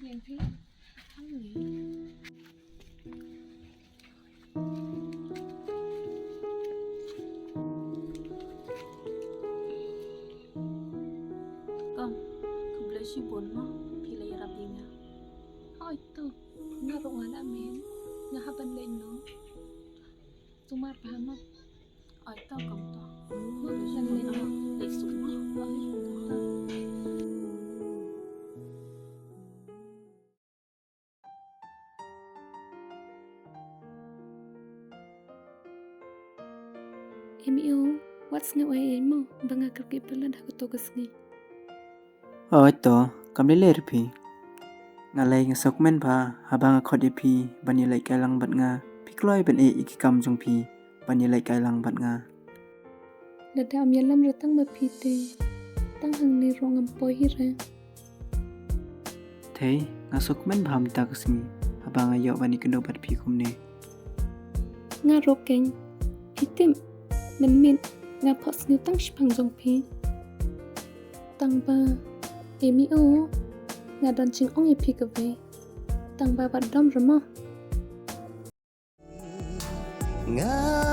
liền phi thăng lý con không lấy suy buồn mà phi lấy làm gì nha hỏi tôi nga rộng ngắn đã mến nga hấp bên lên nó chúng mà phá mà hỏi tao cầm tao bước chân lên nó lấy súng mà hỏi tao em yêu what's new em mo banga kerja pelan aku tugas ni Ito, kamlele ripi. Ngalay nga sokmen pa, habang akod ipi, banilay kailang bat nga, pikloy ban ikikam jong pi, banilay kailang bat nga. lada am yalam ratang mapite tang hang ni rong am poi hira Thay, nga sokmen pa hamita kasmi, habang ayaw bani kendo bat pi kumne. nga rokeng itim men nga pos ni tang shpang jong pi tang ba emi o nga dan ching ong ipi ka ve tang ba bat dom ramo nga